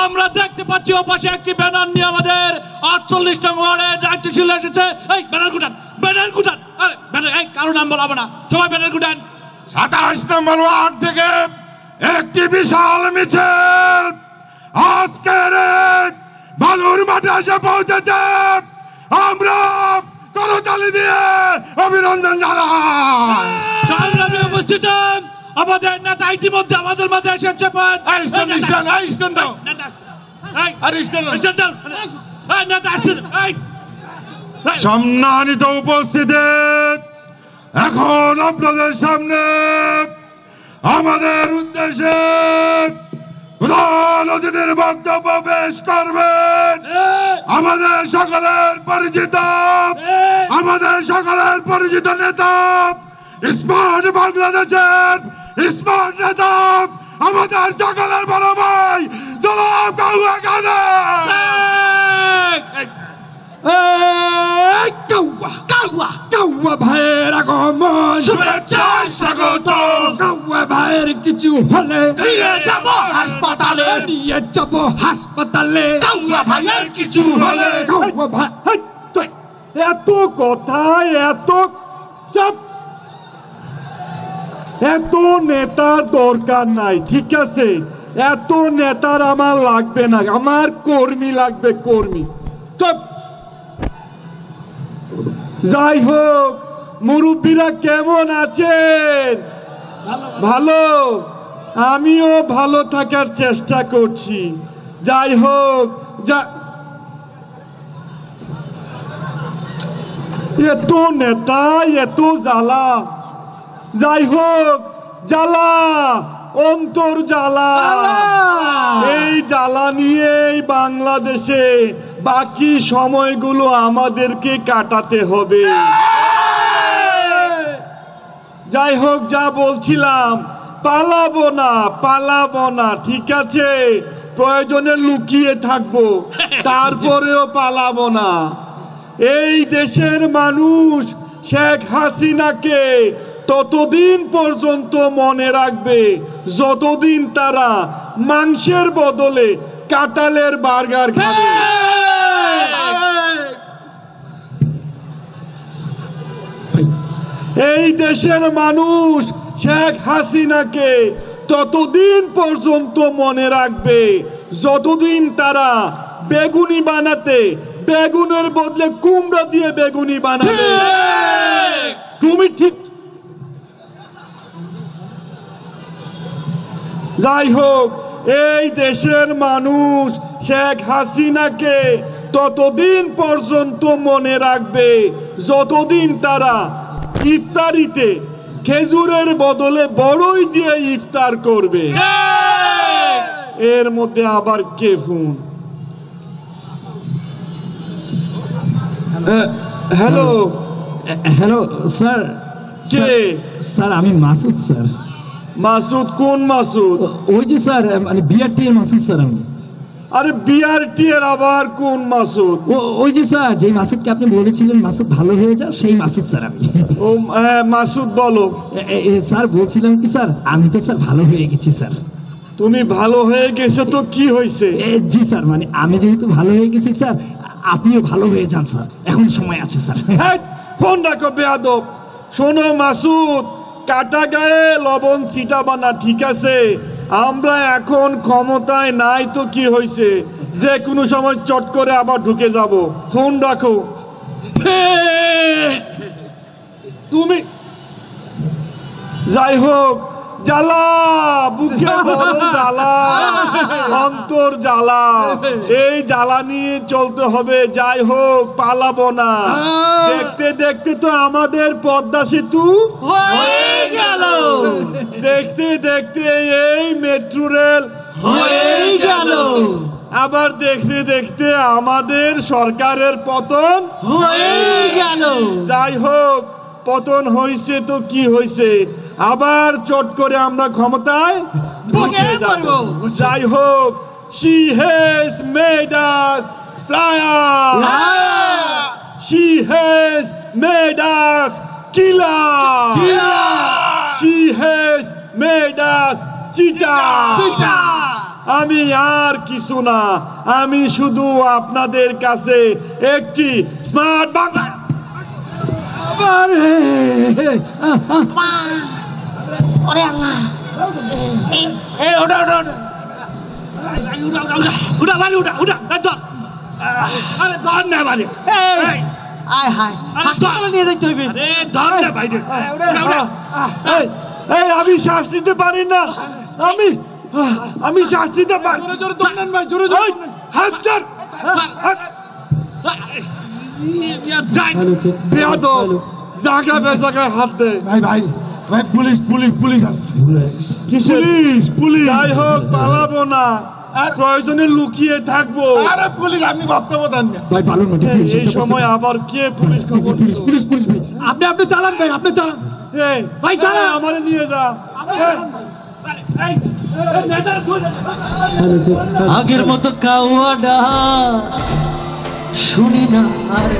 আমরা দেখতে পাচ্ছি ওপাশে একটি ব্যানার নিয়ে আমাদের 48 নং ওয়ার্ডের দায়িত্বশীল এসেছে। এই ব্যানার গুটান, ব্যানার গুটান, ব্যানার, এই কারো নাম বলাবো না, সবাই ব্যানার গুটান। 27 নম্বর ওয়ার্ড থেকে একটি বিশাল মিছিল আজকের বালুর মাঠে এসে পৌঁছেছে। আমরা করতালি দিয়ে অভিনন্দন জানাই। সংগ্রামে উপস্থিত আমাদের নেতা ইতিমধ্যে আমাদের মাঝে এসেছে। সম্মানিত উপস্থিতি, এখন আপনাদের সামনে আমাদের উদ্দেশ্যে প্রধান অতিথির বক্তব্য পেশ করবেন আমাদের সকলের পরিচিত নেতা, স্মার্ট বাংলাদেশের স্মার্ট নেতা, আমাদের সকলের বড় ভাই জনাব কাউয়া কাদের। কাউয়া ভাইয়ের আগমন, শুভেচ্ছা স্বাগত। কাউয়া ভাইয়ের কিছু হলে নিয়ে যাব হাসপাতালে, নিয়ে যাব হাসপাতালে। কাউয়া ভাইয়ের কিছু হলে। কাউয়া ভাই, এত কথা, এত নেতার দরকার নাই, ঠিক আছে? এত নেতার আমার লাগবে না, আমার কর্মী লাগবে, কর্মী। চুপ। যাই হোক, মুরব্বীরা কেমন আছেন? ভালো, আমিও ভালো থাকার চেষ্টা করছি। যাই হোক, এত নেতা, এত জ্বালা। যাই হোক, জ্বালা, অন্তর জ্বালা। এই জ্বালা নিয়েই বাংলাদেশে বাকি সময়গুলো আমাদেরকে কাটাতে হবে। যাই হোক, যা বলছিলাম, পালাবো না, ঠিক আছে? প্রয়োজনে লুকিয়ে থাকবো, তারপরেও পালাবো না। এই দেশের মানুষ শেখ হাসিনাকে ততদিন পর্যন্ত মনে রাখবে যতদিন তারা মাংসের বদলে কাঁঠালের বার্গার খাবে। এই দেশের মানুষ শেখ হাসিনাকে ততদিন পর্যন্ত মনে রাখবে যতদিন তারা বেগুনি বানাতে বেগুনের বদলে কুমড়া দিয়ে বেগুনি বানাবে। তুমি ঠিক। যাই হোক, এই দেশের মানুষ শেখ হাসিনাকে ততদিন পর্যন্ত মনে রাখবে যতদিন তারা ইফতারিতে খেজুরের বদলে বড়ই দিয়ে ইফতার করবে। এর মধ্যে আবার কে ফোন? Hello hello sir. কে? স্যার আমি মাসুদ স্যার। মাসুদ? কোন মাসুদ? ওই যে স্যার, মানে বিআরটি এর মাসুদ স্যার আমি। আরে বিআরটি এর আবার কোন মাসুদ? ওই যে স্যার, যে মাসুদকে আপনি বলেছিলেন মাসুদ ভালো হয়ে যাও, সেই মাসুদ স্যার আমি। ও হ্যাঁ, মাসুদ বলো। স্যার বলছিলাম কি স্যার, আমি তো স্যার ভালো হয়ে গেছি স্যার। তুমি ভালো হয়ে গেছো তো কি হয়েছে? জি স্যার, মানে আমি যেহেতু ভালো হয়ে গেছি স্যার, আপনিও ভালো হয়ে যান স্যার, এখন সময় আছে স্যার। হ্যাঁ, ফোন রাখো বেয়াদব। শোনো মাসুদ, কাটা গায়ে লবণ ছিটাবা না, ঠিক আছে? আমরা এখন ক্ষমতায় নাই তো কি হয়েছে, যে কোনো সময় চট করে আবার ঢুকে যাব। ফোন রাখো। তুমি যাই হোক, জ্বালা, বুকে বড় জ্বালা, অন্তর জ্বালা, এই জ্বালা নিয়ে চলতে হবে। যাই হোক, পালাবো না। দেখতে দেখতে তো আমাদের পদ্মা সেতু হয়ে গেল, দেখতে দেখতে এই মেট্রো রেল হয়ে গেল, আবার দেখতে দেখতে আমাদের সরকারের পতন হয়ে গেল। যাই হোক, পতন হয়েছে তো কি হয়েছে, আবার চট করে আমরা ক্ষমতায় বসে যাব। যাই হোক, she has made us flyers, she has made us killers, she has made us cheaters, আমি আর কিছু না, আমি শুধু আপনাদের কাছে একটি স্মার্ট বাংলা। ওরে আল্লাহ উঠা বাড়ি উঠা উঠা ধর আরে ধর না বাড়ি আয় হায় হাসপাতালে নিয়ে যাইতে হইবে আরে ধর না বাইরে এই, এই, আমি শ্বাস নিতে পারি না, আমি শ্বাস নিতে পারি। এই, হাত ছাড়, হাত। বেয়াদব, জায়গা বেজায়গায় হাত দে। ভাই ভাই ভাই পুলিশ পুলিশ পুলিশ আসছে কিসের পুলিশ পুলিশ যাই হোক, পালাবো না, প্রয়োজনে লুকিয়ে থাকবো। আরে পুলিশ আপনি বক্তব্য দেন না ভাই ভালো নদী এই সময় আবার কে পুলিশ খবর দিল? পুলিশ পুলিশ পুলিশ ভাই আপনি চালান ভাই, আপনি চালান এই, ভাই, চালা। আমারে নিয়ে যা। আগের মতো কাওয়াডা শুনি না আর